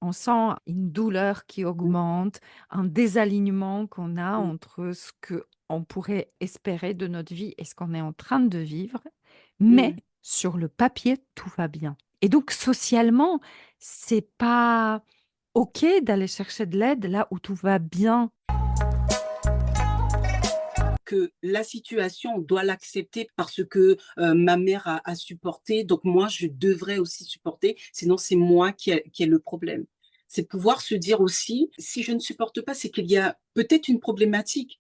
on sent une douleur qui augmente, un désalignement qu'on a Mmh, entre ce qu'on pourrait espérer de notre vie et ce qu'on est en train de vivre, mmh. mais sur le papier, tout va bien. Et donc socialement, c'est pas OK d'aller chercher de l'aide là où tout va bien. Que la situation, on doit l'accepter parce que, ma mère a supporté, donc moi je devrais aussi supporter, sinon c'est moi qui ai le problème. C'est pouvoir se dire aussi: «Si je ne supporte pas, c'est qu'il y a peut-être une problématique».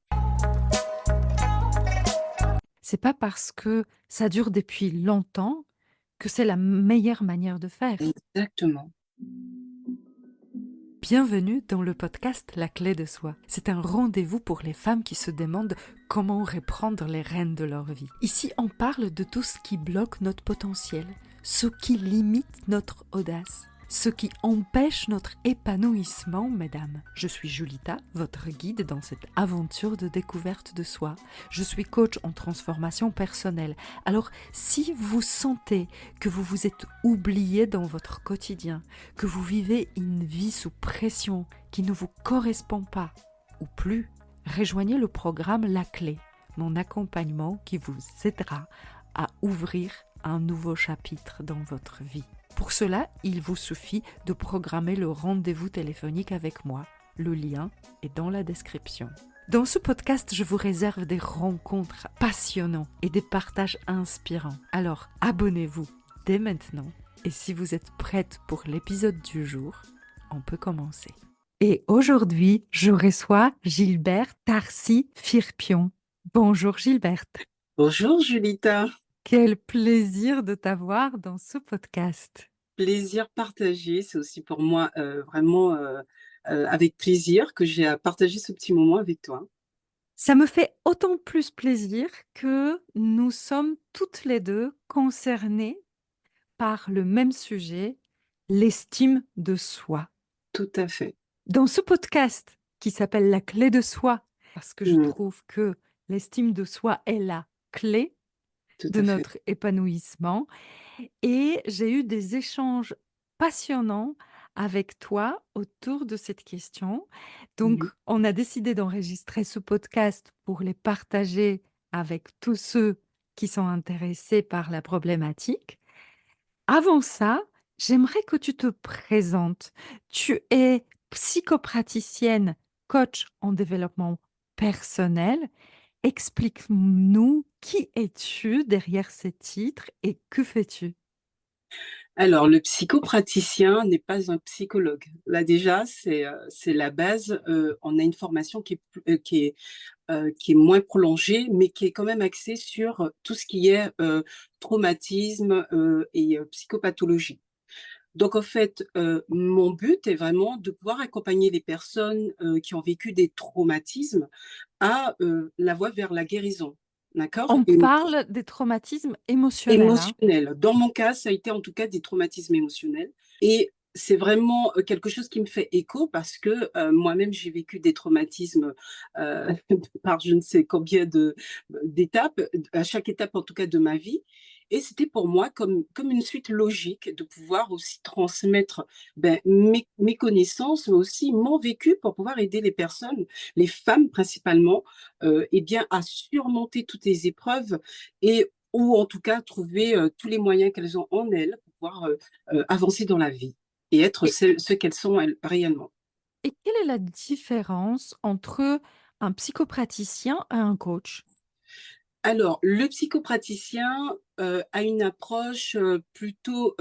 C'est pas parce que ça dure depuis longtemps que c'est la meilleure manière de faire. Exactement. Bienvenue dans le podcast La clé de soi. C'est un rendez-vous pour les femmes qui se demandent comment reprendre les rênes de leur vie. Ici, on parle de tout ce qui bloque notre potentiel, ce qui limite notre audace, ce qui empêche notre épanouissement, mesdames. Je suis Julita, votre guide dans cette aventure de découverte de soi. Je suis coach en transformation personnelle. Alors, si vous sentez que vous vous êtes oublié dans votre quotidien, que vous vivez une vie sous pression qui ne vous correspond pas ou plus, rejoignez le programme La Clé, mon accompagnement qui vous aidera à ouvrir un nouveau chapitre dans votre vie. Pour cela, il vous suffit de programmer le rendez-vous téléphonique avec moi. Le lien est dans la description. Dans ce podcast, je vous réserve des rencontres passionnantes et des partages inspirants. Alors, abonnez-vous dès maintenant. Et si vous êtes prête pour l'épisode du jour, on peut commencer. Et aujourd'hui, je reçois Gilberte Tarcy-Firpion. Bonjour Gilberte. Bonjour Julita, Quel plaisir de t'avoir dans ce podcast. plaisir partagé. C'est aussi pour moi, vraiment, avec plaisir que j'ai à partager ce petit moment avec toi. Ça me fait autant plus plaisir que nous sommes toutes les deux concernées par le même sujet, l'estime de soi. Tout à fait. Dans ce podcast qui s'appelle La clé de soi, parce que je Mmh, trouve que l'estime de soi est la clé tout de à fait. notre épanouissement, et j'ai eu des échanges passionnants avec toi autour de cette question. Donc, Mmh. on a décidé d'enregistrer ce podcast pour les partager avec tous ceux qui sont intéressés par la problématique. Avant ça, j'aimerais que tu te présentes. Tu es psychopraticienne, coach en développement personnel. Explique-nous qui es-tu derrière ces titres et que fais-tu? Alors, le psychopraticien n'est pas un psychologue. Là, déjà, c'est la base. On a une formation qui est moins prolongée, mais qui est quand même axée sur, tout ce qui est, traumatisme, et psychopathologie. Donc en fait, mon but est vraiment de pouvoir accompagner les personnes, qui ont vécu des traumatismes à, la voie vers la guérison. D'accord? On parle des traumatismes émotionnels, hein? Émotionnel. Dans mon cas, ça a été en tout cas des traumatismes émotionnels et c'est vraiment, quelque chose qui me fait écho parce que, moi-même j'ai vécu des traumatismes, heu, par je ne sais combien d'étapes, à chaque étape en tout cas de ma vie et c'était pour moi comme une suite logique de pouvoir aussi transmettre, mes connaissances, mais aussi mon vécu pour pouvoir aider les personnes, les femmes principalement, bien à surmonter toutes les épreuves et ou en tout cas trouver, tous les moyens qu'elles ont en elles pour pouvoir, avancer dans la vie et être Et ce qu'elles sont elles réellement. et quelle est la différence entre un psychopraticien et un coach? Alors le psychopraticien, a une approche, plutôt,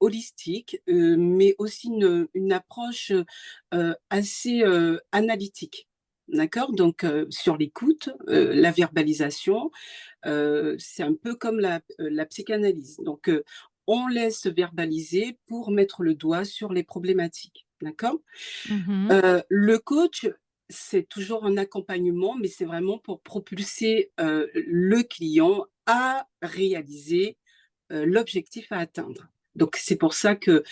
holistique, mais aussi une approche, assez, analytique. D'accord? Donc, sur l'écoute, la verbalisation, c'est un peu comme la psychanalyse. Donc, on laisse verbaliser pour mettre le doigt sur les problématiques. D'accord? Mmh. Le coach, c'est toujours un accompagnement, mais c'est vraiment pour propulser, le client à réaliser, l'objectif à atteindre. Donc c'est pour ça que,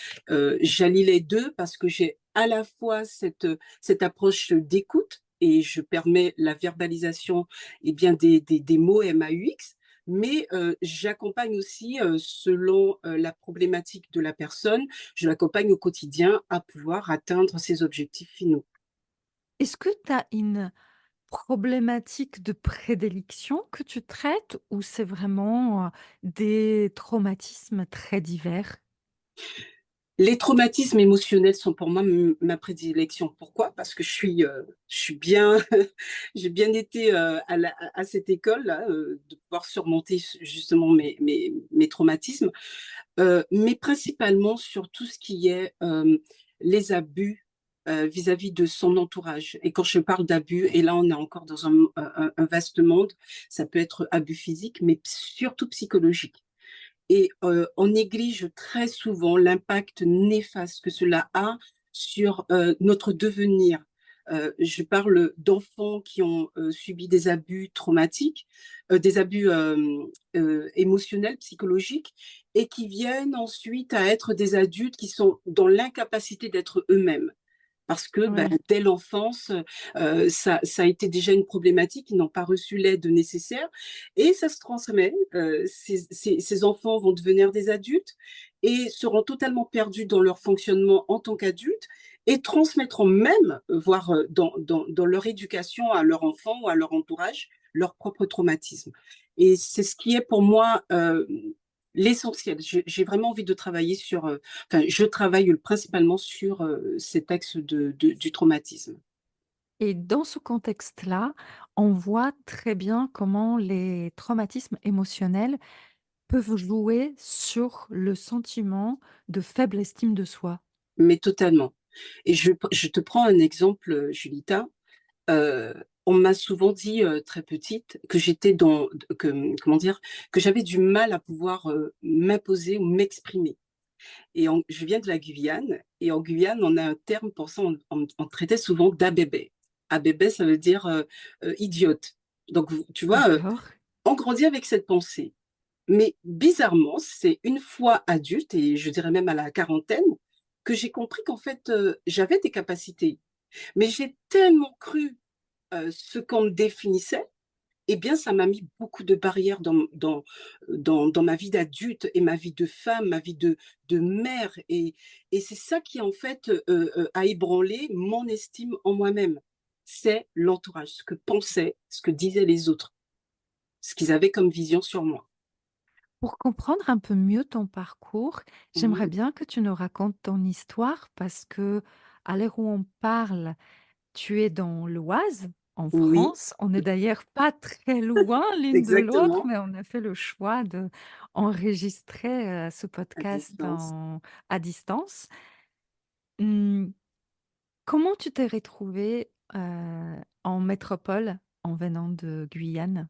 j'allie les 2 parce que j'ai à la fois cette approche d'écoute et je permets la verbalisation et bien des mots MAUX, mais j'accompagne aussi selon la problématique de la personne, je l'accompagne au quotidien à pouvoir atteindre ses objectifs finaux. Est-ce que tu as une problématique de prédilection que tu traites ou c'est vraiment, des traumatismes très divers? Les traumatismes émotionnels sont pour moi ma prédilection. Pourquoi? Parce que je suis bien j'ai bien été, à cette école-là, de pouvoir surmonter justement mes traumatismes, mais principalement sur tout ce qui est, les abus, vis-à-vis de son entourage et quand je parle d'abus et là on est encore dans un vaste monde, ça peut être abus physique mais surtout psychologique. Et on néglige très souvent l'impact néfaste que cela a sur, notre devenir. Je parle d'enfants qui ont, subi des abus traumatiques, des abus, émotionnels, psychologiques et qui viennent ensuite à être des adultes qui sont dans l'incapacité d'être eux-mêmes. Parce que, bah, Oui, dès l'enfance, ça a été déjà une problématique, ils n'ont pas reçu l'aide nécessaire et ça se transmet. Ces enfants vont devenir des adultes et seront totalement perdus dans leur fonctionnement en tant qu'adultes et transmettront même, voire, dans leur éducation à leur enfant ou à leur entourage, leur propre traumatisme et c'est ce qui est pour moi, l'essentiel. J'ai vraiment envie de travailler sur, enfin, je travaille principalement sur cet axe du traumatisme. et dans ce contexte-là, on voit très bien comment les traumatismes émotionnels peuvent jouer sur le sentiment de faible estime de soi. Mais totalement. Et je te prends un exemple, Julita. Heu, on m'a souvent dit, très petite, que j'étais comment dire? Que j'avais du mal à pouvoir, m'imposer ou m'exprimer. Et je viens de la Guyane et en Guyane, on a un terme pour ça, on traitait souvent d'abébé. Abébé, ça veut dire, idiote. Donc tu vois, D'accord. on grandit avec cette pensée. Mais bizarrement, c'est une fois adulte et je dirais même à la quarantaine, que j'ai compris qu'en fait, j'avais des capacités. Mais j'ai tellement cru, ce qu'on me définissait, eh bien, ça m'a mis beaucoup de barrières dans ma vie d'adulte et ma vie de femme, ma vie de mère et c'est ça qui en fait, a ébranlé mon estime en moi-même. C'est l'entourage, ce que pensaient, ce que disaient les autres, ce qu'ils avaient comme vision sur moi. Pour comprendre un peu mieux ton parcours, j'aimerais Mmh. bien que tu nous racontes ton histoire parce que, à l'heure où on parle, tu es dans l'Oise, en Oui, France. On n'est d'ailleurs pas très loin l'une de l'autre, exactement, mais on a fait le choix d'enregistrer ce à podcast distance. à distance. Mmh, comment tu t'es retrouvée, en métropole en venant de Guyane?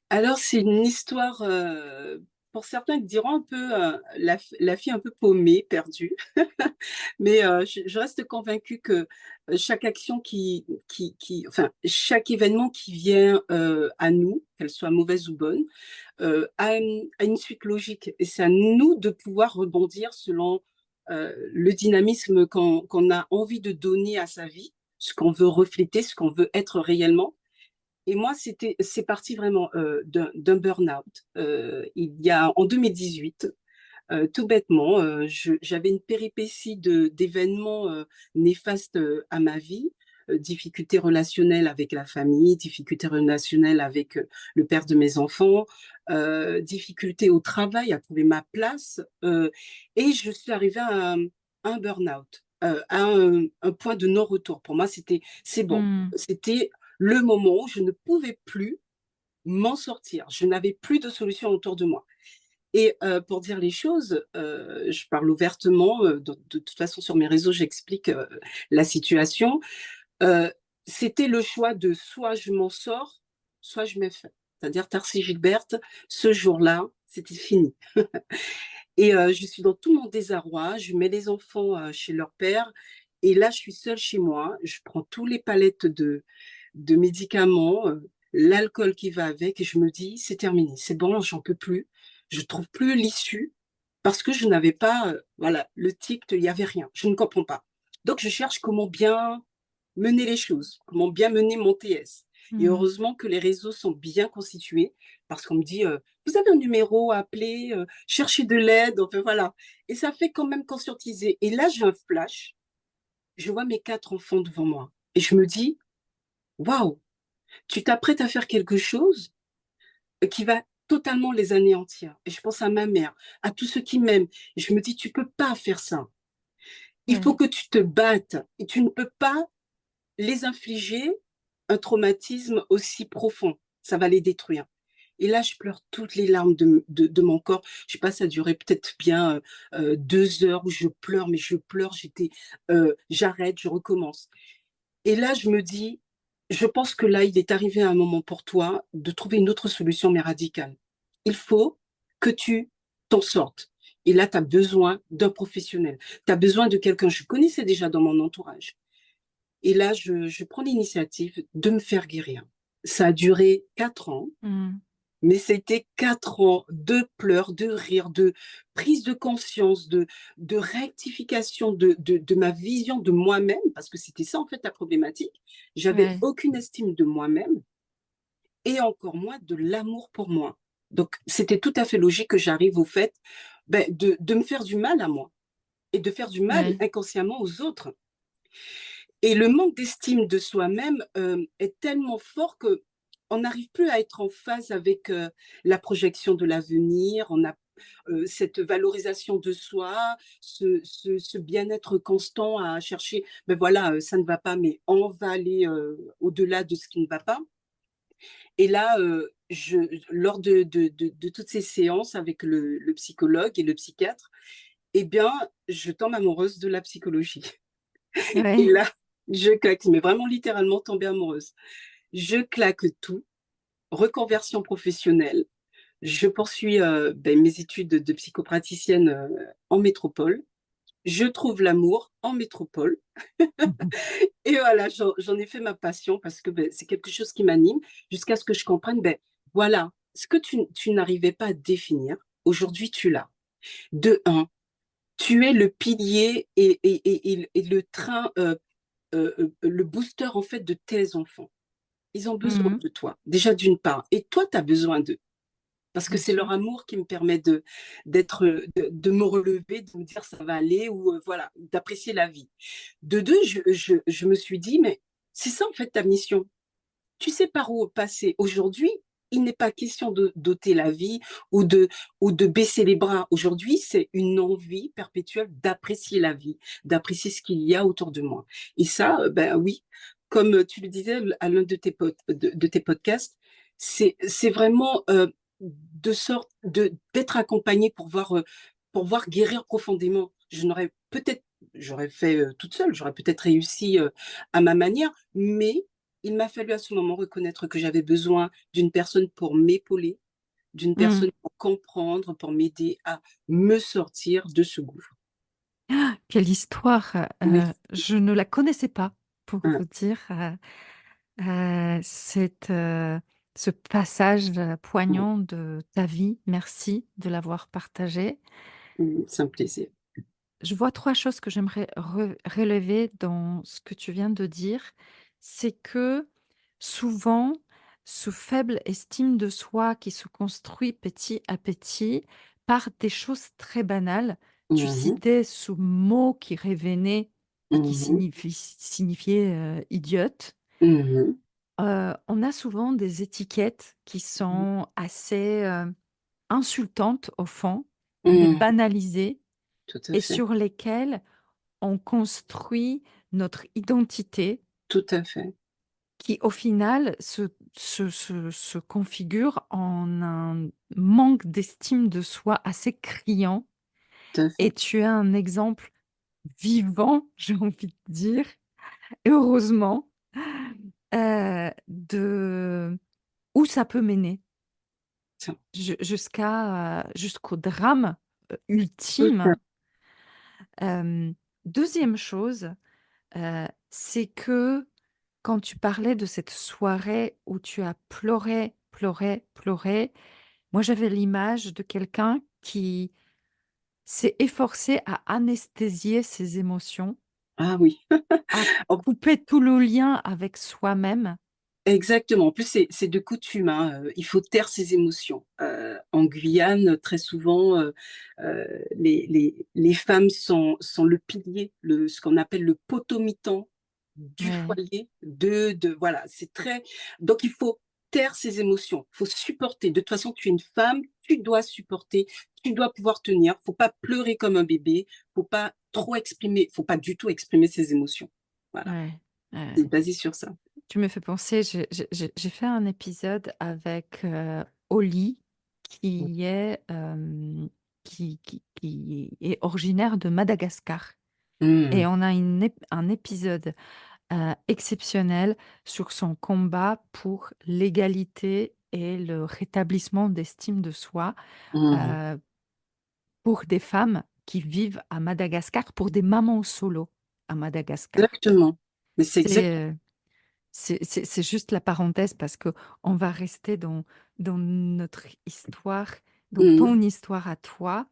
Alors c'est une histoire, pour certains qui diront un peu, la fille un peu paumée, perdue. Mais, je reste convaincue que, chaque action enfin, chaque événement qui vient, à nous, qu'elle soit mauvaise ou bonne, a une suite logique et c'est à nous de pouvoir rebondir selon, le dynamisme qu'on a envie de donner à sa vie, ce qu'on veut refléter, ce qu'on veut être réellement et moi, c'est parti vraiment, d'un burn-out, il y a en 2018, tout bêtement, j'avais une péripétie d'événements, néfastes, à ma vie, difficultés relationnelles avec la famille, difficultés relationnelles avec, le père de mes enfants, difficultés au travail, à trouver ma place, et je suis arrivée à un burn-out, à un point de non-retour. Pour moi, c'est bon. Mmh. C'était le moment où je ne pouvais plus m'en sortir. Je n'avais plus de solution autour de moi. Et pour dire les choses, je parle ouvertement, de toute façon sur mes réseaux, j'explique, la situation. Heu, C'était le choix de soit je m'en sors, soit je mets fin. C'est-à-dire Tarsi Gilberte, ce jour-là, c'était fini. Et je suis dans tout mon désarroi, je mets les enfants, chez leur père et là, je suis seule chez moi. Je prends tous les palettes de médicaments, l'alcool qui va avec et je me dis: «C'est terminé, c'est bon, j'en peux plus». Je trouve plus l'issue parce que je n'avais pas, voilà, le tic, il y avait rien. Je ne comprends pas. Donc je cherche comment bien mener les choses, comment bien mener mon TS Et Mmh. heureusement que les réseaux sont bien constitués parce qu'on me dit, «Vous avez un numéro à appeler, cherchez de l'aide», enfin voilà. Et ça fait quand même conscientiser. Et là, j'ai un flash, je vois mes 4 enfants devant moi et je me dis: «Waouh, tu t'apprêtes à faire quelque chose qui va totalement les anéantir». Et je pense à ma mère, à tous ceux qui m'aiment. Et je me dis: «Tu peux pas faire ça. Il faut Ouais. que tu te battes et tu ne peux pas les infliger un traumatisme aussi profond. Ça va les détruire». Et là, je pleure toutes les larmes de mon corps. Je sais pas, ça a duré peut-être bien, 2 heures où je pleure, mais je pleure, j'arrête, je recommence. Et là, je me dis: «Je pense que là, il est arrivé un moment pour toi de trouver une autre solution, mais radicale. Il faut que tu t'en sortes. Et là, tu as besoin d'un professionnel. Tu as besoin de quelqu'un». Je connaissais déjà dans mon entourage. Et là, je prends l'initiative de me faire guérir. Ça a duré 4 ans, Mmh. mais c'était 4 ans de pleurs, de rires, de prise de conscience, de rectification de ma vision de moi-même, parce que c'était ça en fait la problématique. J'avais Ouais. aucune estime de moi-même et encore moins de l'amour pour moi. Donc c'était tout à fait logique que j'arrive au fait, de me faire du mal à moi et de faire du mal Ouais. inconsciemment aux autres. Et le manque d'estime de soi-même, est tellement fort qu'on n'arrive plus à être en phase avec, la projection de l'avenir. On a, cette valorisation de soi, ce bien-être constant à chercher. Ben voilà, ça ne va pas, mais on va aller, au-delà de ce qui ne va pas. Et là, je lors de toutes ces séances avec le psychologue et le psychiatre, eh bien, je tombe amoureuse de la psychologie. Et Ouais. là, je claque, mais vraiment littéralement tombée amoureuse. Je claque tout, reconversion professionnelle. Je poursuis, mes études de psychopraticienne, en métropole. Je trouve l'amour en métropole et voilà, j'en ai fait ma passion parce que, c'est quelque chose qui m'anime jusqu'à ce que je comprenne, voilà, ce que tu n'arrivais pas à définir, aujourd'hui tu l'as. De un, tu es le pilier et le train, le booster en fait de tes enfants. Ils ont besoin Mmh. de toi, déjà d'une part, et toi tu as besoin d'eux. Parce que Bien c'est sûr. leur amour qui me permet de me relever, de me dire: «Ça va aller» ou voilà, d'apprécier la vie. De 2, je me suis dit: «Mais c'est ça en fait ta mission. Tu sais par où passer». Aujourd'hui, il n'est pas question de d'ôter la vie ou de baisser les bras. Aujourd'hui, c'est une envie perpétuelle d'apprécier la vie, d'apprécier ce qu'il y a autour de moi. Et ça, oui, comme, tu le disais à l'un de tes podcasts, c'est vraiment, de sorte d'être accompagnée pour voir guérir profondément. J'aurais fait, toute seule, j'aurais peut-être réussi, à ma manière, mais il m'a fallu à ce moment reconnaître que j'avais besoin d'une personne pour m'épauler, d'une Mmh. personne pour comprendre, pour m'aider à me sortir de ce gouffre. Quelle histoire! Oui, Je ne la connaissais pas, pour hein, vous dire, ce passage, mmh, poignant de ta vie. Merci de l'avoir partagé. c'est un plaisir. Je vois 3 choses que j'aimerais relever dans ce que tu viens de dire. C'est que, souvent, ce faible estime de soi qui se construit petit à petit par des choses très banales. Tu Mmh mh. citais ce mot qui revenait et qui Mmh mh. signifiait, idiote. Mmh. On a souvent des étiquettes qui Mmh. sont assez, insultantes au fond, mais Mmh. banalisées, Tout à et fait, sur lesquelles on construit notre identité, tout à fait, qui au final se configure en un manque d'estime de soi assez criant. tout à Et fait. tu as un exemple vivant, j'ai envie de dire, heureusement, de où ça peut mener, Ça jusqu'au drame, tout à ultime. 2e chose, c'est que quand tu parlais de cette soirée où tu as pleuré, pleuré, pleuré, moi j'avais l'image de quelqu'un qui s'est efforcé à anesthésier ses émotions, ah oui. à Oh, couper tout le lien avec soi-même, exactement. En plus, c'est de coutume, hein, il faut taire ses émotions. En Guyane, très souvent, les femmes sont le pilier, ce qu'on appelle le potomitan du Ouais. foyer. Voilà, c'est très. Donc, il faut taire ses émotions. Il faut supporter. De toute façon, tu es une femme, tu dois supporter, tu dois pouvoir tenir. Faut pas pleurer comme un bébé. Faut pas trop exprimer. Faut pas du tout exprimer ses émotions. Voilà, Ouais. c'est Ouais. basé sur ça. Tu me fais penser, j'ai fait un épisode avec Oli, qui est, qui est originaire de Madagascar. Et Mmh. on a un épisode exceptionnel sur son combat pour l'égalité et le rétablissement d'estime de soi Mmh. euh, pour des femmes qui vivent à Madagascar, pour des mamans solo à Madagascar. Exactement. Mais c'est C'est exact. c'est juste la parenthèse parce que on va rester dans notre histoire, dans Mmh. ton histoire à toi.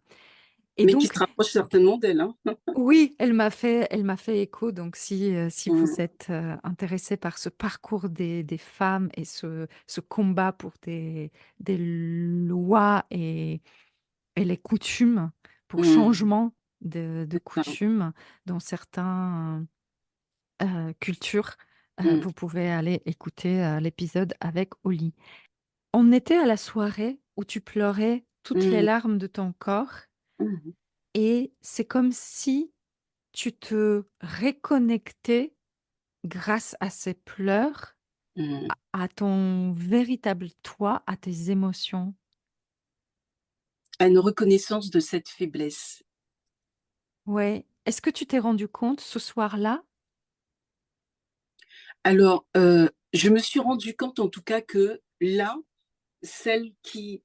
Et Mais qui se donc, rapproche certainement d'elle, hein. oui, elle m'a fait écho. Donc, si Mmh. vous êtes intéressé par ce parcours des femmes et ce combat pour des lois et les coutumes, pour Mmh. changement de C'est ça. coutumes dans certaines cultures, Mmh. vous pouvez aller écouter l'épisode avec Oli. On était à la soirée où tu pleurais toutes les Mmh. larmes de ton corps Mmh. et c'est comme si tu te reconnectais grâce à ces pleurs Mmh. à ton véritable toi, à tes émotions. À une reconnaissance de cette faiblesse. Ouais. Est-ce que tu t'es rendu compte ce soir-là? Alors, je me suis rendu compte en tout cas que là, celle qui,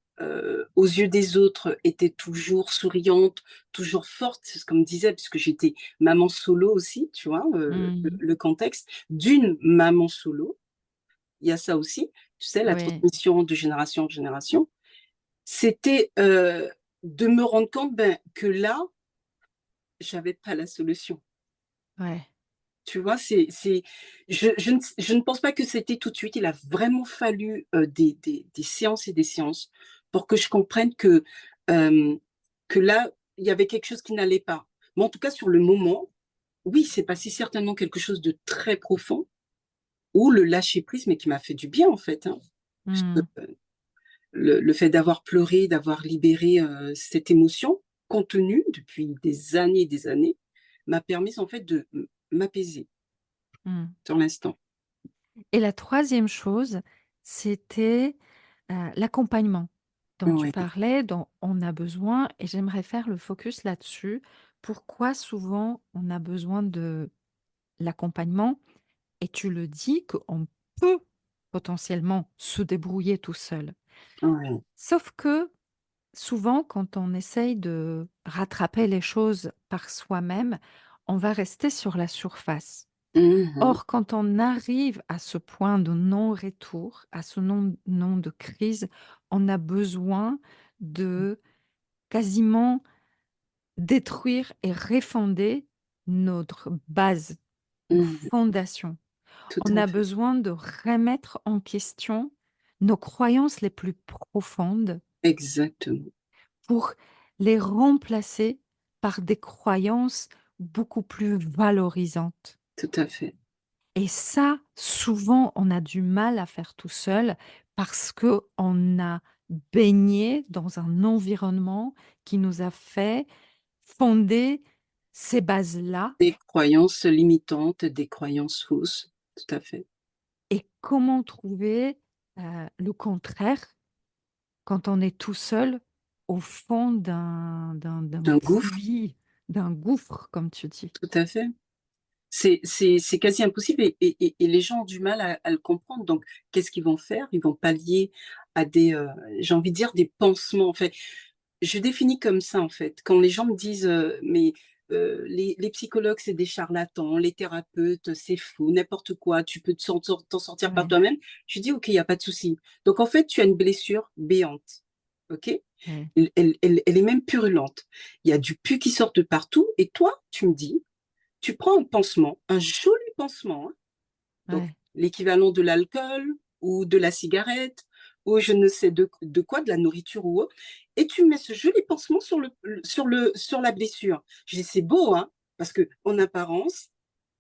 aux yeux des autres, était toujours souriante, toujours forte, c'est ce qu'on me disait, puisque j'étais maman solo aussi, tu vois, Mhm. le contexte d'une maman solo, il y a ça aussi, tu sais, la Ouais, transmission de génération en génération. C'était, de me rendre compte, ben, que là, j'avais pas la solution. ouais. Tu vois? Je ne pense pas que c'était tout de suite. Il a vraiment fallu, des séances et des séances pour que je comprenne hem, que là, il y avait quelque chose qui n'allait pas. Mais en tout cas, sur le moment, oui, c'est passé certainement quelque chose de très profond ou le lâcher prise, mais qui m'a fait du bien, en fait, hein. Puisque, Mhm. le fait d'avoir pleuré, d'avoir libéré, cette émotion contenue depuis des années, m'a permis, en fait, de m'apaiser Mhm. sur l'instant. Et la troisième chose, c'était l'accompagnement dont tu Oui, parlais, dont on a besoin, et j'aimerais faire le focus là-dessus. Pourquoi souvent on a besoin de l'accompagnement? Et tu le dis qu'on peut potentiellement se débrouiller tout seul. oui. Sauf que souvent, quand on essaye de rattraper les choses par soi-même, on va rester sur la surface. Mmh mh. Or, quand on arrive à ce point de non-retour, à ce non de crise, on a besoin de quasiment détruire et refonder notre base, nos Mmh. fondations. Tout On à a fait. besoin de remettre en question nos croyances les plus profondes Exactement. pour les remplacer par des croyances beaucoup plus valorisantes. Tout à fait. Et ça, souvent, on a du mal à faire tout seul parce que on a baigné dans un environnement qui nous a fait fonder ces bases-là. Des croyances limitantes, des croyances fausses. Tout à fait. Et comment trouver le contraire quand on est tout seul au fond d'un D'un gouffre, puits, d'un gouffre, comme tu dis. tout à fait. C'est quasi impossible et les gens ont du mal à le comprendre. Donc qu'est-ce qu'ils vont faire? Ils vont pallier à des, j'ai envie de dire des pansements. En fait, je définis comme ça, en fait. Quand les gens me disent, «Mais, les psychologues, c'est des charlatans, les thérapeutes, c'est fou, n'importe quoi, tu peux t'en sortir par Ouais, toi-même». Je dis: «OK, il y a pas de souci». Donc en fait, tu as une blessure béante, OK? ouais, Elle est même purulente. Il y a du pus qui sort de partout et toi, tu me dis, tu prends un pansement, un joli pansement, hein, donc ouais. l'équivalent de l'alcool ou de la cigarette ou je ne sais de quoi, de la nourriture ou autre, et tu mets ce joli pansement sur la blessure. Je dis, c'est beau, hein, parce que en apparence,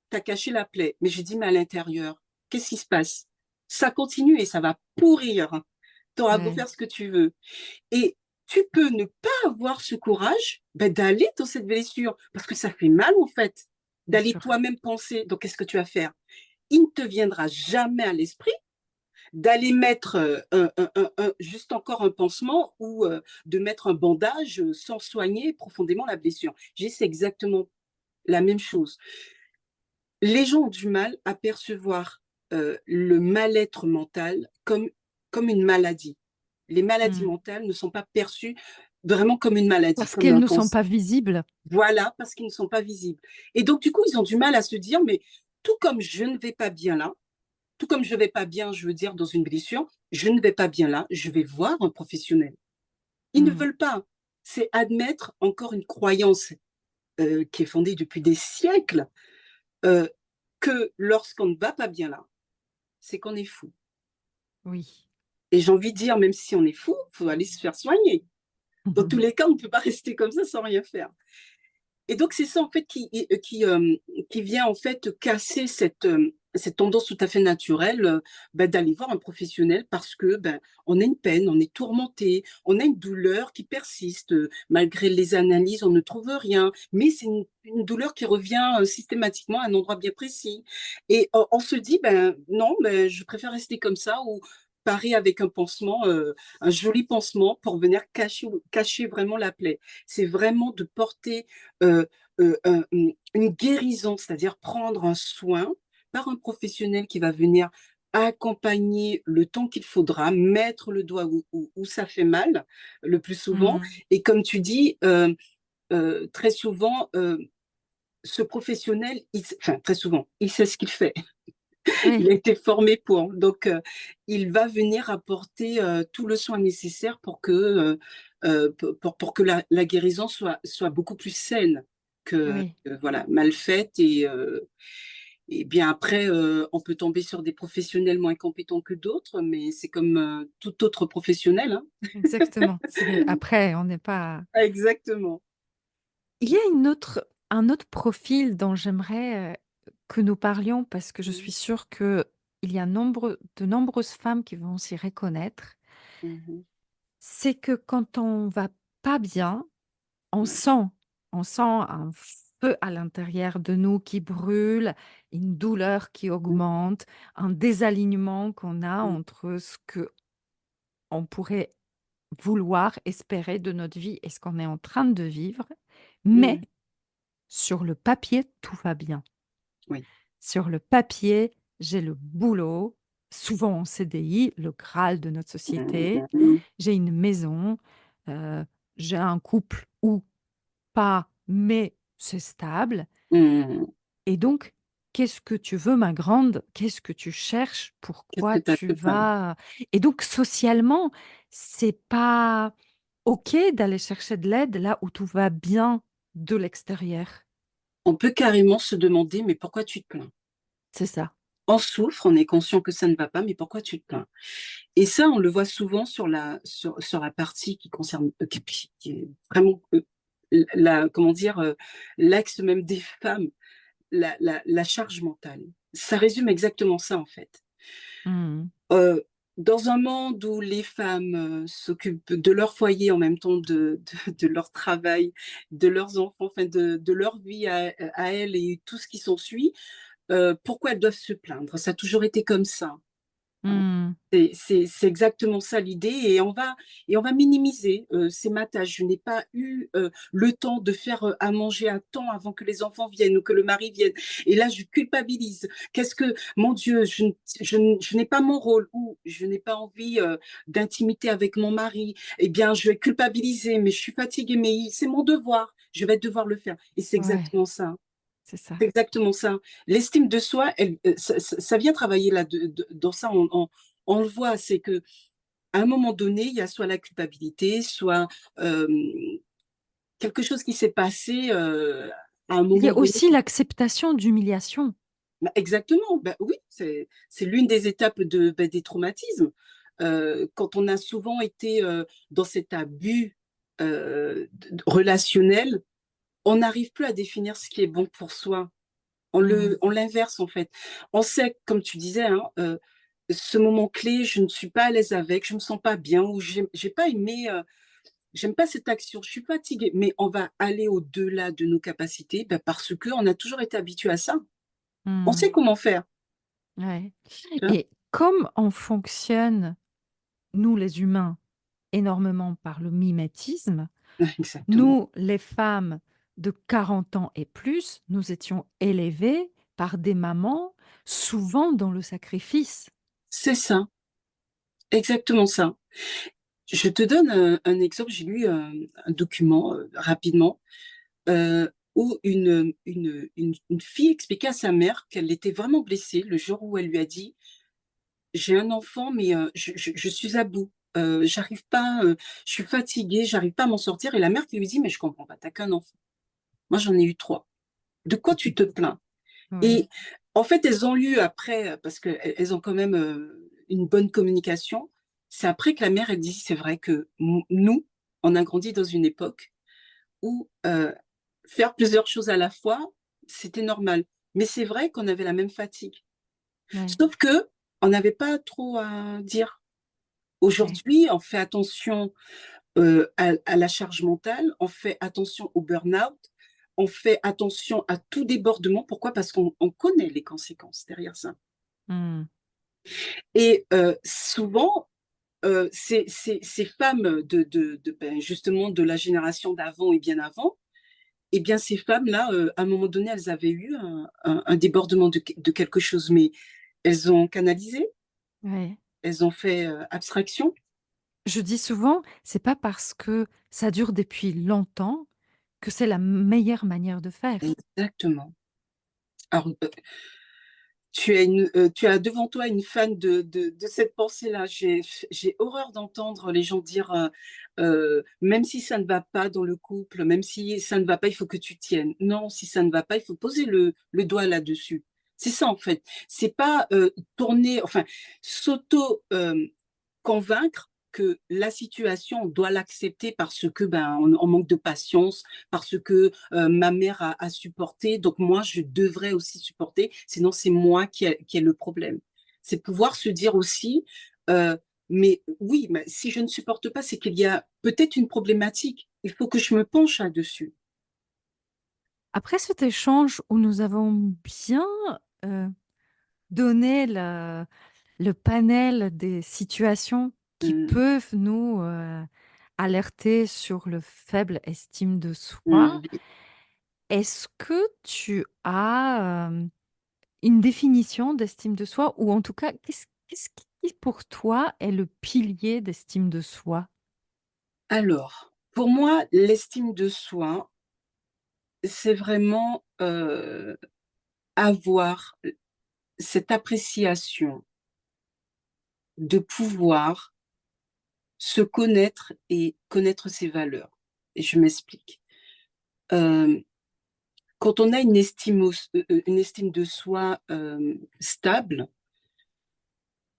tu as caché la plaie. Mais je dis, mais à l'intérieur, qu'est-ce qui se passe? Ça continue et ça va pourrir. Tu auras beau Ouais, faire ce que tu veux. Et tu peux ne pas avoir ce courage d'aller dans cette blessure, parce que ça fait mal en fait, bien d'aller sûr. toi-même penser. Donc, qu'est-ce que tu vas faire? Il ne te viendra jamais à l'esprit d'aller mettre juste encore un pansement ou de mettre un bandage sans soigner profondément la blessure. C'est exactement la même chose. Les gens ont du mal à percevoir le mal-être mental comme une maladie. Les maladies Mm. mentales ne sont pas perçues vraiment comme une maladie, Parce comme qu'elles un ne sont cancer. pas visibles. Voilà, parce qu'ils ne sont pas visibles. Et donc, du coup, ils ont du mal à se dire, mais tout comme je ne vais pas bien là, tout comme je ne vais pas bien, je veux dire, dans une blessure, je ne vais pas bien là, je vais voir un professionnel. Ils ne Mm. veulent pas. C'est admettre encore une croyance qui est fondée depuis des siècles, euh, que lorsqu'on ne va pas bien là, c'est qu'on est fou. Oui. Et j'ai envie de dire, même si on est fou, il faut aller se faire soigner. Dans tous les cas, on ne peut pas rester comme ça sans rien faire. Et donc, c'est ça, en fait, qui vient, en fait, casser cette tendance tout à fait naturelle d'aller voir un professionnel parce que on a une peine, on est tourmenté, on a une douleur qui persiste. Malgré les analyses, on ne trouve rien, mais c'est une douleur qui revient systématiquement à un endroit bien précis. Et on se dit, non, je préfère rester comme ça ou parer avec un pansement, un joli pansement pour venir cacher vraiment la plaie. C'est vraiment de porter euh, une guérison, c'est-à-dire prendre un soin par un professionnel qui va venir accompagner le temps qu'il faudra, mettre le doigt où ça fait mal le plus souvent. Mm. Et comme tu dis, très souvent, ce professionnel, enfin très souvent, il sait ce qu'il fait. Il a Oui, été formé pour. Donc, il va venir apporter tout le soin nécessaire pour que la guérison soit beaucoup plus saine oui. voilà, mal faite. Et bien après, on peut tomber sur des professionnels moins compétents que d'autres, mais c'est comme tout autre professionnel, hein. Exactement. Après, on n'est pas. Exactement. Il y a un autre profil dont j'aimerais que nous parlions parce que je Mhm. suis sûre que il y a de nombreuses femmes qui vont s'y reconnaître. Mhm. C'est que quand on va pas bien, on Ouais. sent, on sent un feu à l'intérieur de nous qui brûle, une douleur qui Mhm. augmente, un désalignement qu'on a entre ce que on pourrait vouloir, espérer de notre vie et ce qu'on est en train de vivre. Mais Mhm. sur le papier, tout va bien. Oui. Sur le papier, j'ai le boulot, souvent en CDI, le Graal de notre société. Mhm. J'ai une maison, euh, j'ai un couple ou pas, mais c'est stable. Mhm. Et donc, qu'est-ce que tu veux, ma grande? Qu'est-ce que tu cherches? Qu'est-ce que Pourquoi tu as à tu te plaindre? vas? Et donc, socialement, c'est pas OK d'aller chercher de l'aide là où tout va bien de l'extérieur. On peut carrément se demander, mais pourquoi tu te plains? C'est ça. On souffre, on est conscient que ça ne va pas, mais pourquoi tu te plains? Et ça, on le voit souvent sur la partie qui concerne, qui est vraiment, comment dire, l'axe même des femmes, la charge mentale. Ça résume exactement ça, en fait. Mmh. Euh, dans un monde où les femmes s'occupent de leur foyer en même temps de leur travail, de leurs enfants, enfin de leur vie à elles et tout ce qui s'ensuit, pourquoi elles doivent se plaindre? Ça a toujours été comme ça. Hein. Mmh. C'est exactement ça l'idée et on va minimiser, c'est ma tâche. Je n'ai pas eu, le temps de faire, à manger à temps avant que les enfants viennent ou que le mari vienne et là je culpabilise. Qu'est-ce que mon Dieu, je n'ai pas mon rôle ou je n'ai pas envie, d'intimité avec mon mari. Eh bien, je vais culpabiliser, mais je suis fatiguée, mais c'est mon devoir, je vais devoir le faire et c'est Ouais, exactement ça. c'est ça. C'est exactement ça. L'estime de soi, ça vient travailler là, dans ça, on le voit, c'est que à un moment donné, il y a soit la culpabilité, soit quelque chose qui s'est passé à un Il y moment a donné. aussi l'acceptation d'humiliation. Bah, exactement, bah, oui, c'est l'une des étapes des traumatismes. Quand on a souvent été, dans cet abus, d relationnel, on n'arrive plus à définir ce qui est bon pour soi. Mmh. On l'inverse, en fait. On sait, comme tu disais, hein, ce moment clé, je ne suis pas à l'aise avec, je me sens pas bien ou j'ai pas aimé, j'aime pas cette action, je suis fatiguée, mais on va aller au-delà de nos capacités, bah, parce qu'on a toujours été habitué à ça. On Mmh. sait comment faire, Ouais, tu vois? et comme on fonctionne, nous les humains, énormément par le mimétisme, Exactement. nous, les femmes de 40 ans et plus, nous étions élevées par des mamans, souvent dans le sacrifice. C'est ça, exactement ça. Je te donne, un exemple, j'ai lu, un document, rapidement, où une fille expliquait à sa mère qu'elle était vraiment blessée le jour où elle lui a dit: «J'ai un enfant, mais je suis à bout, j'arrive pas, je suis fatiguée, j'arrive pas à m'en sortir», et la mère qui lui dit: «Mais je comprends pas, tu as qu'1 enfant. Moi, j'en ai eu 3. De quoi tu te plains?» Ouais, Et en fait, elles ont lu après, parce qu'elles ont quand même, une bonne communication. C'est après que la mère, elle dit: «C'est vrai que nous, on a grandi dans une époque où, faire plusieurs choses à la fois, c'était normal. Mais c'est vrai qu'on avait la même fatigue. ouais, Sauf qu'on n'avait pas trop à dire. ouais. Aujourd'hui, on fait attention, à la charge mentale, on fait attention au burn-out, on fait attention à tout débordement. Pourquoi? Parce qu'on connaît les conséquences derrière ça. Mmh. Et souvent, ces femmes justement de la génération d'avant et bien avant, et bien ces femmes-là, à un moment donné, elles avaient eu un débordement de quelque chose, mais elles ont canalisé, Ouais. elles ont fait, abstraction. Je dis souvent, c'est pas parce que ça dure depuis longtemps que c'est la meilleure manière de faire. Exactement. Alors, tu as devant toi une fan de cette pensée-là. J'ai horreur d'entendre les gens dire, «Même si ça ne va pas dans le couple, même si ça ne va pas, il faut que tu tiennes». Non, si ça ne va pas, il faut poser le doigt là-dessus. C'est ça, en fait. C'est pas, tourner, enfin, s'auto, convaincre que la situation, on doit l'accepter parce que, ben, on manque de patience, parce que, ma mère a supporté, donc moi je devrais aussi supporter, sinon c'est moi qui ai le problème. C'est pouvoir se dire aussi, «Mais oui, mais si je ne supporte pas, c'est qu'il y a peut-être une problématique. Il faut que je me penche là-dessus». Après cet échange où nous avons bien, heu, donné le panel des situations qui Mmh. peuvent nous, alerter sur le faible estime de soi, Mmh. est-ce que tu as, une définition d'estime de soi, ou en tout cas, qu'est-ce qui pour toi est le pilier d'estime de soi? Alors, pour moi, l'estime de soi, c'est vraiment, avoir cette appréciation de pouvoir se connaître et connaître ses valeurs, et je m'explique. Hem, Quand on a une estime de soi, stable,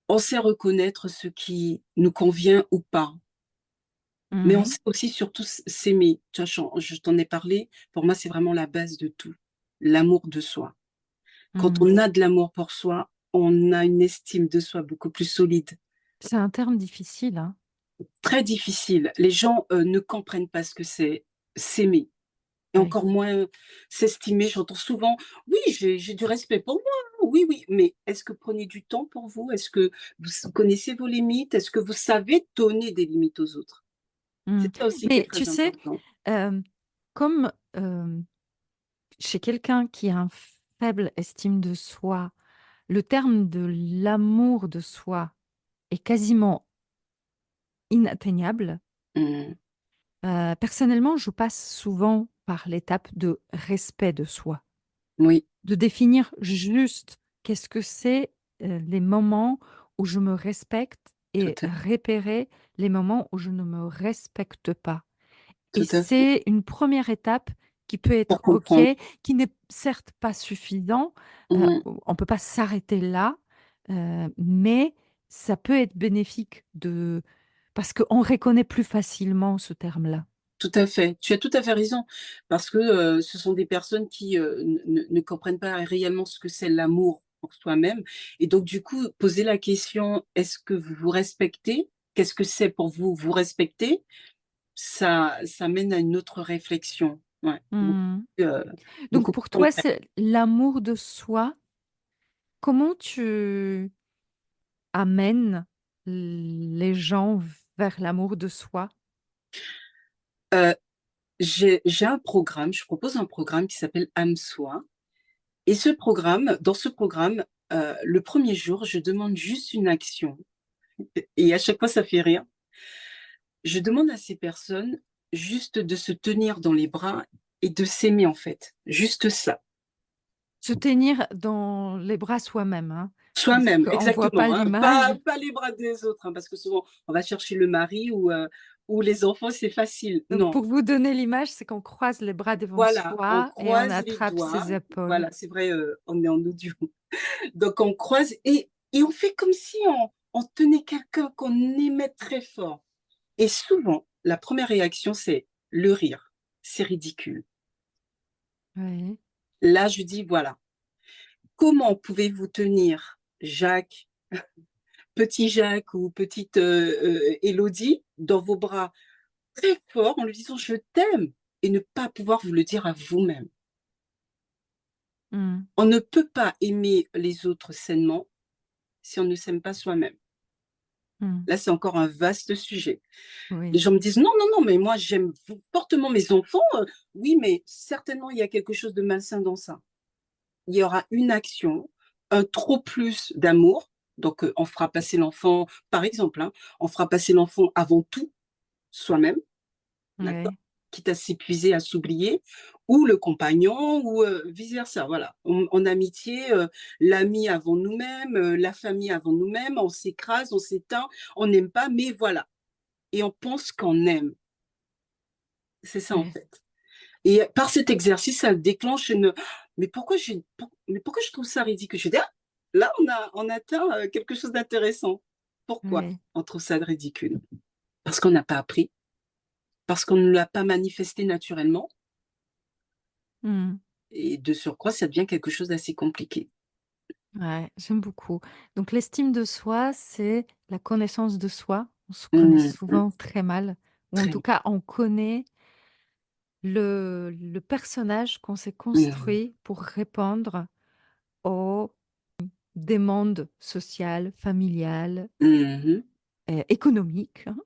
on sait reconnaître ce qui nous convient ou pas, mais on Mmh. sait aussi surtout s'aimer. Tu vois, je t'en ai parlé, pour moi, c'est vraiment la base de tout, l'amour de soi. Quand Mmh. on a de l'amour pour soi, on a une estime de soi beaucoup plus solide. C'est un terme difficile, hein? Très difficile. Les gens, ne comprennent pas ce que c'est s'aimer. Et Oui. encore moins s'estimer. J'entends souvent: «Oui, j'ai du respect pour moi, oui, oui», mais est-ce que prenez du temps pour vous? Est-ce que vous connaissez vos limites? Est-ce que vous savez donner des limites aux autres? Mmh. C'est ça aussi qui est Mais tu très sais, important. hem, comme, chez quelqu'un qui a un faible estime de soi, le terme de l'amour de soi est quasiment inatteignable. Mmh. Personnellement, je passe souvent par l'étape de respect de soi, Oui, de définir juste qu'est-ce que c'est, les moments où je me respecte, tout et à repérer les moments où je ne me respecte pas. Et tout à fait. c'est une première étape qui peut pour être OK, comprendre. qui n'est certes pas suffisant, Mmh. on peut pas s'arrêter là, mais ça peut être bénéfique de parce qu'on reconnaît plus facilement ce terme-là. Tout à fait. Tu as tout à fait raison parce que, ce sont des personnes qui, ne comprennent pas réellement ce que c'est l'amour pour soi-même et donc du coup, poser la question: «Est-ce que vous vous respectez? Qu'est-ce que c'est pour vous, vous respecter?» Ça mène à une autre réflexion. Ouais, Mmh. heu, Donc beaucoup plus pour toi, concrète. c'est l'amour de soi. Comment tu amènes les gens vers l'amour de soi? Heu, j'ai un programme, je propose un programme qui s'appelle Âme Soi et dans ce programme, le premier jour, je demande juste une action et à chaque fois ça fait rire. Je demande à ces personnes juste de se tenir dans les bras et de s'aimer en fait, juste ça. Se tenir dans les bras soi-même, hein, parce Soi-même, qu'on voit pas exactement, hein, l'image. pas les bras des autres, hein, parce que souvent on va chercher le mari ou les enfants, c'est facile. Donc Non, pour vous donner l'image, c'est qu'on croise les bras devant voilà, on soi et on croise les attrape doigts, ses épaules. voilà, c'est vrai, on est en audio. Donc on croise et on fait comme si on tenait quelqu'un qu'on aimait très fort et souvent, la première réaction, c'est le rire. C'est ridicule. Oui. Là, je dis: «Voilà, comment pouvez-vous tenir Jacques, petit Jacques ou petite, Élodie dans vos bras très fort en lui disant: "Je t'aime" et ne pas pouvoir vous le dire à vous-même? Mmh. On ne peut pas aimer les autres sainement si on ne s'aime pas soi-même. Mmh. Là, c'est encore un vaste sujet. Les Oui. gens me disent: «Non, non, non, mais moi j'aime fortement mes enfants», oui, mais certainement il y a quelque chose de malsain dans ça. Il y aura une action, un trop plus d'amour, donc on fera passer l'enfant par exemple, hein, on fera passer l'enfant avant tout, soi-même, d'accord? Oui. Quitte à s'épuiser, à s'oublier ou le compagnon ou vice versa, voilà. En amitié, l'ami avant nous-mêmes, la famille avant nous-mêmes, on s'écrase, on s'éteint, on n'aime pas, mais voilà et on pense qu'on aime. C'est ça en Oui. fait et par cet exercice, ça déclenche une: «Mais pourquoi je trouve ça ridicule?» Je dis: «Ah, là on atteint, quelque chose d'intéressant». Pourquoi Oui. on trouve ça de ridicule? Parce qu'on n'a pas appris, parce qu'on ne l'a pas manifesté naturellement Mmh. et de surcroît, ça devient quelque chose d'assez compliqué. Ouais, j'aime beaucoup. Donc l'estime de soi, c'est la connaissance de soi. On se connaît Mmh mh. souvent très mal, ou en Très tout cas, on connaît le personnage qu'on s'est mmh. construit pour répondre aux demandes sociales, familiales, Mmh mh. économiques, hein.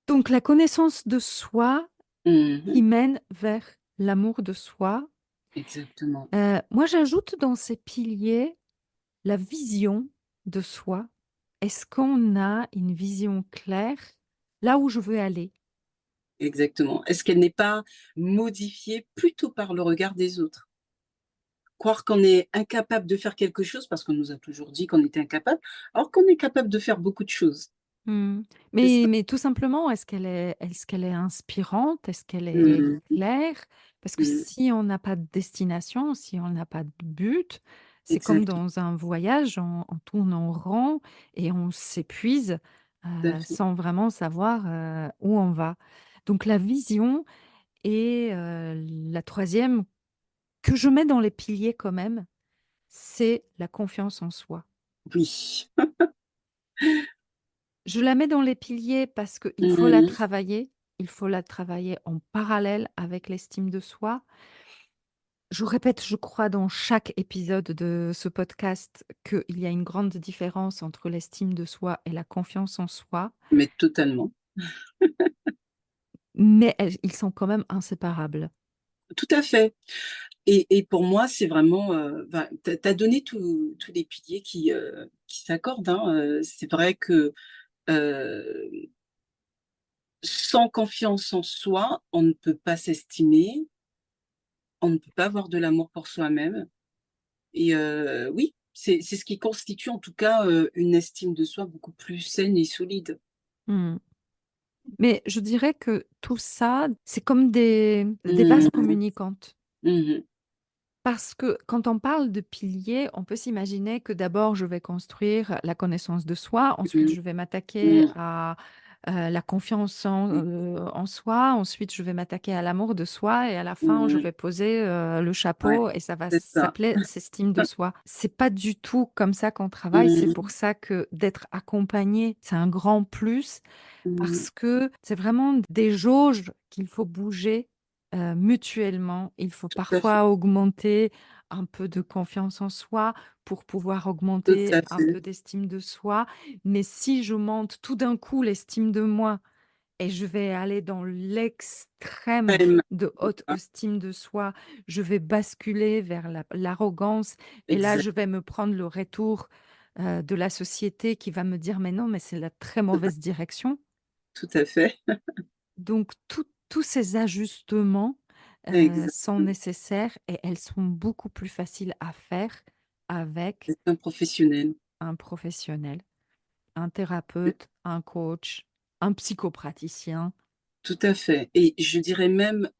Donc la connaissance de soi Mmh mh. qui mène vers l'amour de soi. Exactement. Moi, j'ajoute dans ces piliers la vision de soi. Est-ce qu'on a une vision claire là où je veux aller? Exactement. Est-ce qu'elle n'est pas modifiée plutôt par le regard des autres? Croire qu'on est incapable de faire quelque chose parce qu'on nous a toujours dit qu'on était incapable, alors qu'on est capable de faire beaucoup de choses. Mmh. C'est ça. Mais tout simplement, est-ce qu'elle est inspirante? Est-ce qu'elle est Mmh mh. claire? Parce que Mmh. si on n'a pas de destination, si on n'a pas de but, c'est comme Exactement, dans un voyage, on tourne en rond et on s'épuise, tout à fait. sans vraiment savoir, où on va. Donc la vision et la troisième que je mets dans les piliers quand même, c'est la confiance en soi. Oui. Je la mets dans les piliers parce qu'il faut la Mmh. travailler. Il faut la travailler en parallèle avec l'estime de soi. Je répète, je crois, dans chaque épisode de ce podcast qu'il y a une grande différence entre l'estime de soi et la confiance en soi, Mais totalement. mais ils sont quand même inséparables. Tout à fait et pour moi, c'est vraiment, enfin, tu as donné tous les piliers qui s'accordent, hein, c'est vrai que, heu, sans confiance en soi, on ne peut pas s'estimer, on ne peut pas avoir de l'amour pour soi-même et oui, c'est ce qui constitue en tout cas, une estime de soi beaucoup plus saine et solide. Mmh. Mais je dirais que tout ça, c'est comme des vases Mmh. communicantes. Mmh. Parce que quand on parle de piliers, on peut s'imaginer que d'abord je vais construire la connaissance de soi, ensuite Mmh. je vais m'attaquer Mmh. à la confiance en soi, ensuite je vais m'attaquer à l'amour de soi et à la fin je Mmh. vais poser le Ouais, chapeau et ça va c'est ça. s'appeler s'estime de soi. C'est pas du tout comme ça qu'on travaille, c'est Mmh. pour ça que d'être accompagné, c'est un grand plus Mmh. parce que c'est vraiment des jauges qu'il faut bouger, mutuellement. Il faut Tout à fait, parfois augmenter un peu de confiance en soi pour pouvoir tout augmenter à un peu fait. d'estime de soi. Mais si je monte tout d'un coup l'estime de moi et je vais aller dans l'extrême Même. de haute Ah, estime de soi, je vais basculer vers l'arrogance et là, exact, je vais me prendre le retour, de la société qui va me dire: «Mais non, mais c'est la très mauvaise direction». tout à fait, Donc tous ces ajustements, sont exactement. nécessaires et elles sont beaucoup plus faciles à faire avec C'est un professionnel. un professionnel, un thérapeute, un coach, un psychopraticien. Tout à fait et je dirais même,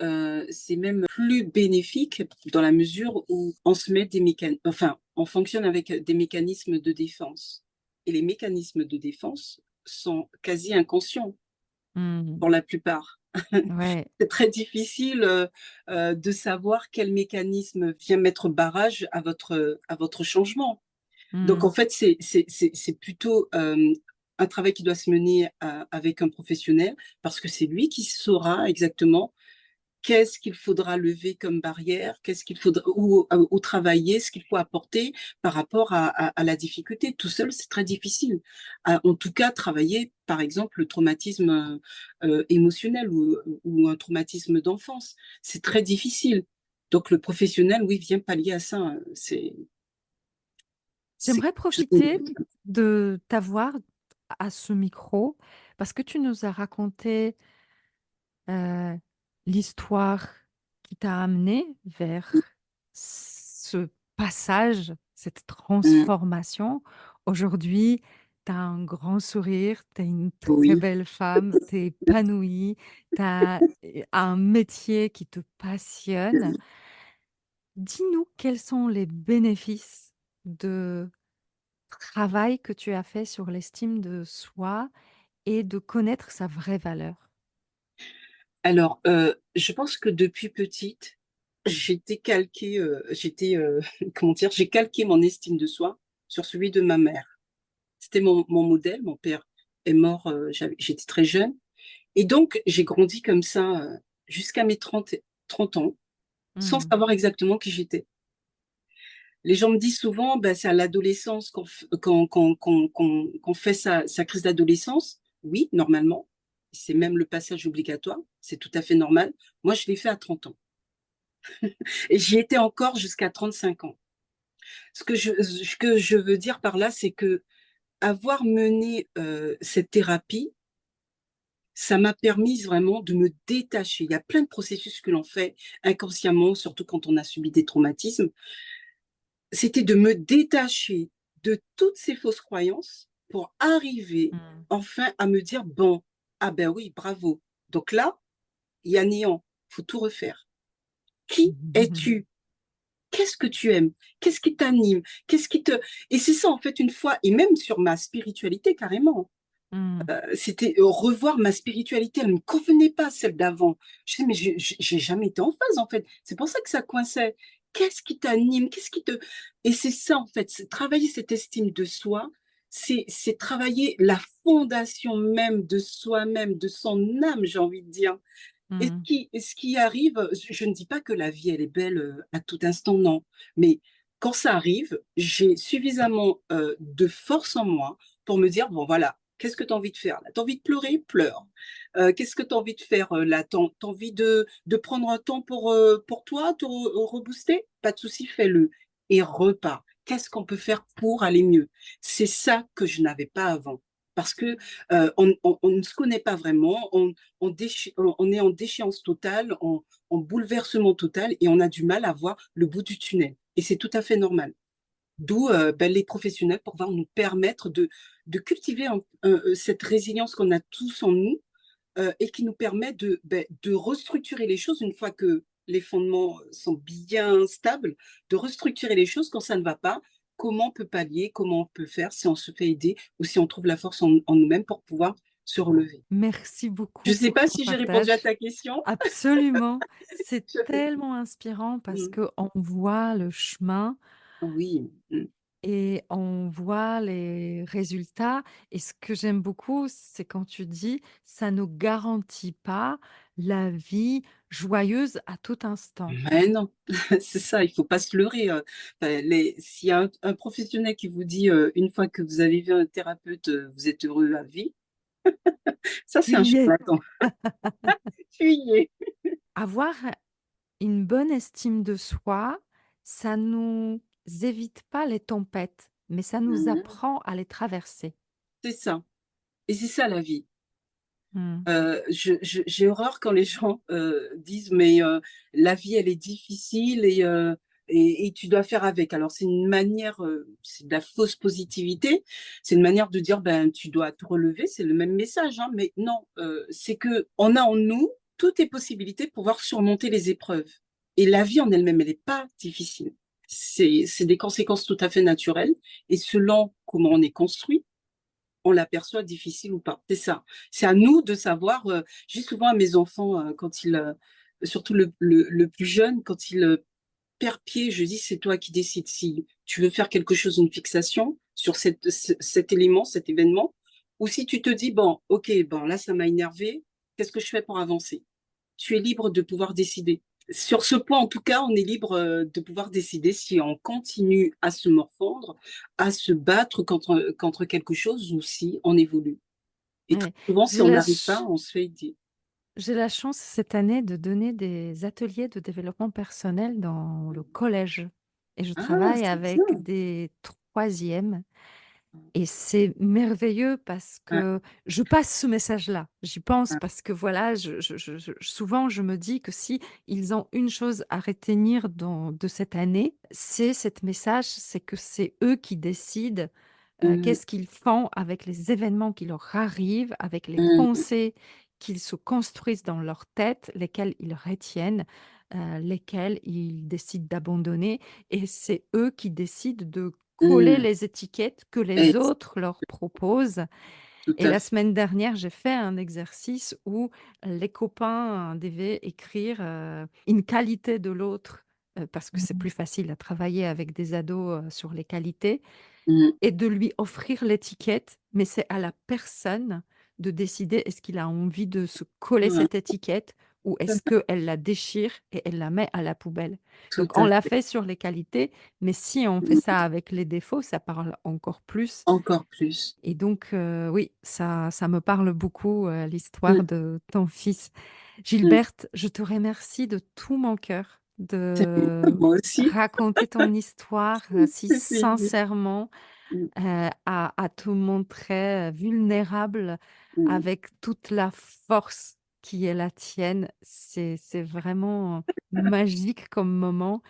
c'est même plus bénéfique dans la mesure où on se met des enfin, on fonctionne avec des mécanismes de défense et les mécanismes de défense sont quasi inconscients Mmh. pour la plupart. Ouais. C'est très difficile, de savoir quel mécanisme vient mettre barrage à votre changement. Donc Mmh. en fait, c'est plutôt, un travail qui doit se mener avec un professionnel parce que c'est lui qui saura exactement qu'est-ce qu'il faudra lever comme barrière, qu'est-ce qu'il faudra ou travailler, ce qu'il faut apporter par rapport à la difficulté. Tout seul, c'est très difficile. En tout cas, travailler, par exemple, le traumatisme, émotionnel ou un traumatisme d'enfance, c'est très difficile. Donc le professionnel, oui, vient pallier à ça, c'est J'aimerais quelque chose profiter de t'avoir à ce micro parce que tu nous as raconté, heu, l'histoire qui t'a amené vers ce passage, cette mmh, transformation. Aujourd'hui, tu as un grand sourire, tu es une très oui. belle femme, tu es épanouie, tu as un métier qui te passionne. Dis-nous quels sont les bénéfices de travail que tu as fait sur l'estime de soi et de connaître sa vraie valeur? Alors, je pense que depuis petite, comment dire? J'ai calqué mon estime de soi sur celui de ma mère. C'était mon modèle. Mon père est mort, j'étais très jeune et donc j'ai grandi comme ça, jusqu'à mes 30 ans, sans Mmh. savoir exactement qui j'étais. Les gens me disent souvent: «Bah, c'est à l'adolescence qu'on fait sa crise d'adolescence». Oui, normalement, c'est même le passage obligatoire, c'est tout à fait normal. Moi, je l'ai fait à 30 ans. Et j'y étais encore jusqu'à 35 ans. Ce que je veux dire par là, c'est qu'avoir mené, cette thérapie, ça m'a permis vraiment de me détacher. Il y a plein de processus que l'on fait inconsciemment, surtout quand on a subi des traumatismes. C'était de me détacher de toutes ces fausses croyances pour arriver Mmh. enfin à me dire: «Bon, ah ben oui, bravo. Donc là, il y a néant, faut tout refaire. Qui es-tu? Qu'est-ce que tu aimes? Qu'est-ce qui t'anime? Qu'est-ce qui te et c'est ça en fait une fois et même sur ma spiritualité carrément, Mmh. c'était, revoir ma spiritualité, elle ne me convenait pas celle d'avant. Je dis: «Mais j'ai jamais été en phase en fait». C'est pour ça que ça coinçait. Qu'est-ce qui t'anime? Qu'est-ce qui te et c'est ça en fait, c'est travailler cette estime de soi, c'est travailler la fondation même de soi-même, de son âme, j'ai envie de dire. Et Mmh. ce qui arrive, je ne dis pas que la vie elle est belle, à tout instant, non. Mais quand ça arrive, j'ai suffisamment, de force en moi pour me dire: «Bon voilà, qu'est-ce que tu as envie de faire là? Tu as envie de pleurer? Pleure. Qu'est-ce que tu as envie de faire, là? Tu as envie de prendre un temps pour toi, te rebooster? Pas de souci, fais-le et repars. Qu'est-ce qu'on peut faire pour aller mieux?» C'est ça que je n'avais pas avant parce que, on ne se connaît pas vraiment, on est en déchéance totale, en bouleversement total et on a du mal à voir le bout du tunnel et c'est tout à fait normal. D'où, les professionnels pour pouvoir nous permettre de cultiver cette résilience qu'on a tous en nous, et qui nous permet de restructurer les choses une fois que les fondements sont bien stables, de restructurer les choses quand ça ne va pas, comment on peut pallier, comment on peut faire, si on se fait aider ou si on trouve la force en nous-mêmes pour pouvoir se relever. Merci Je beaucoup ne sais pour pas ton si j'ai répondu à partage. ta question. Absolument. C'est Je- tellement inspirant parce Mm. qu'on voit le chemin Oui, et on voit les résultats. Et ce que j'aime beaucoup, c'est quand tu dis, ça ne garantit pas la vie joyeuse à tout instant. mais non, c'est ça, il ne faut pas se leurrer. Enfin, s'il y a un professionnel qui vous dit une fois que vous avez vu un thérapeute, vous êtes heureux à vie, ça Tu c'est un y es. charlatan. Fuyez. Avoir une bonne estime de soi, ça nous évite pas les tempêtes, mais ça nous Mhm. apprend à les traverser. C'est ça. Et c'est ça la vie. Mmh. J'ai horreur quand les gens disent mais la vie elle est difficile et tu dois faire avec. Alors c'est une manière, c'est de la fausse positivité, c'est une manière de dire ben tu dois te relever, c'est le même message, hein, mais non, c'est que on a en nous toutes les possibilités de pouvoir surmonter les épreuves. Et la vie en elle-même, elle n'est pas difficile. C'est des conséquences tout à fait naturelles et selon comment on est construit on l'aperçoit difficile ou pas. C'est ça. C'est à nous de savoir. Je dis souvent à mes enfants, quand ils, surtout le plus jeune, quand il perd pied, je dis c'est toi qui décides si tu veux faire quelque chose, une fixation sur cet élément, cet événement, ou si tu te dis, bon, ok, bon, là, ça m'a énervé, qu'est-ce que je fais pour avancer? Tu es libre de pouvoir décider. Sur ce point, en tout cas, on est libre de pouvoir décider si on continue à se morfondre, à se battre contre quelque chose ou si on évolue. Et très Ouais. souvent, si J'ai on la n'arrive pas, ch on se fait aider. j'ai la chance cette année de donner des ateliers de développement personnel dans le collège et je Ah, travaille c'est avec bien. des troisièmes. Et c'est merveilleux parce Ouais, que je passe ce message-là. J'y pense ouais. parce que voilà, souvent je me dis que si ils ont une chose à retenir de cette année, c'est cet message, c'est que c'est eux qui décident, Mm, qu'est-ce qu'ils font avec les événements qui leur arrivent, avec les mm, pensées qu'ils se construisent dans leur tête, lesquelles ils retiennent, lesquelles ils décident d'abandonner et c'est eux qui décident de coller mm. les étiquettes que les Et autres leur proposent. tout Et à la fait. semaine dernière, j'ai fait un exercice où les copains devaient écrire, une qualité de l'autre, parce que c'est plus facile à travailler avec des ados, sur les qualités Mm, et de lui offrir l'étiquette, mais c'est à la personne de décider est-ce qu'il a envie de se coller ouais, cette étiquette ou est-ce qu'elle la déchire et elle la met à la poubelle. tout Donc on à l'a fait. fait sur les qualités, mais si on fait Mm, ça avec les défauts, ça parle encore plus encore plus. et donc oui, ça me parle beaucoup, l'histoire Mm, de ton fils. mm. Gilberte, je te remercie de tout mon cœur C'est- de Moi aussi, raconter ton histoire, si c'est plaisir. sincèrement Mm, à te montrer, vulnérable mm. avec toute la force qui est la tienne. C'est vraiment magique comme moment.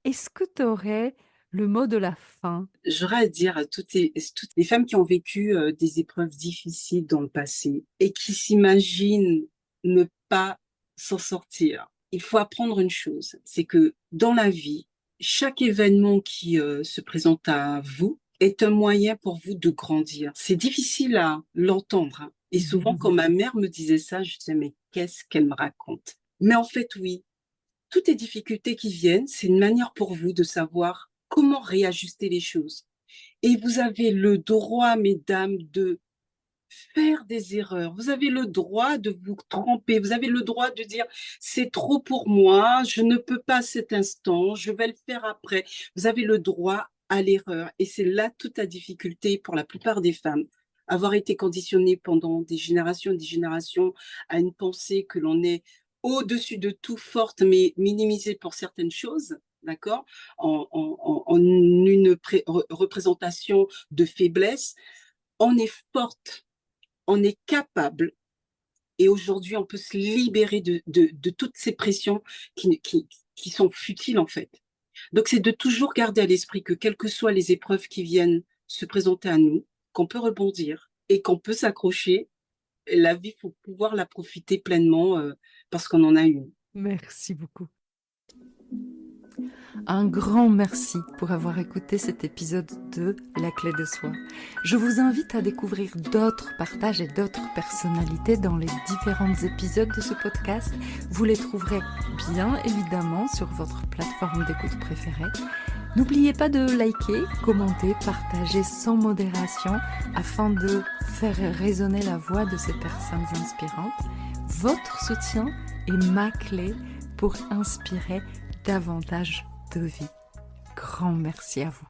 Est-ce que tu aurais le mot de la fin? J'aurais à dire à toutes les femmes qui ont vécu des épreuves difficiles dans le passé et qui s'imaginent ne pas s'en sortir. Il faut apprendre une chose, c'est que dans la vie, chaque événement qui se présente à vous est un moyen pour vous de grandir. C'est difficile à l'entendre, hein. Et souvent, quand ma mère me disait ça, je disais, mais qu'est-ce qu'elle me raconte? Mais en fait, oui, toutes les difficultés qui viennent, c'est une manière pour vous de savoir comment réajuster les choses. Et vous avez le droit, mesdames, de faire des erreurs. Vous avez le droit de vous tromper. Vous avez le droit de dire, c'est trop pour moi, je ne peux pas à cet instant, je vais le faire après. Vous avez le droit à l'erreur. Et c'est là toute la difficulté pour la plupart des femmes. Avoir été conditionnées pendant des générations à une pensée que l'on est au-dessus de tout forte, mais minimisée pour certaines choses, d'accord, en une représentation de faiblesse, on est forte, on est capable. Et aujourd'hui, on peut se libérer de toutes ces pressions qui sont futiles, en fait. Donc, c'est de toujours garder à l'esprit que, quelles que soient les épreuves qui viennent se présenter à nous, qu'on peut rebondir et qu'on peut s'accrocher la vie, il faut pouvoir la profiter pleinement parce qu'on en a une. Merci beaucoup. Un grand merci pour avoir écouté cet épisode de La Clé de Soi. Je vous invite à découvrir d'autres partages et d'autres personnalités dans les différents épisodes de ce podcast. Vous les trouverez bien évidemment sur votre plateforme d'écoute préférée. N'oubliez pas de liker, commenter, partager sans modération afin de faire résonner la voix de ces personnes inspirantes. Votre soutien est ma clé pour inspirer davantage de vie. Grand merci à vous.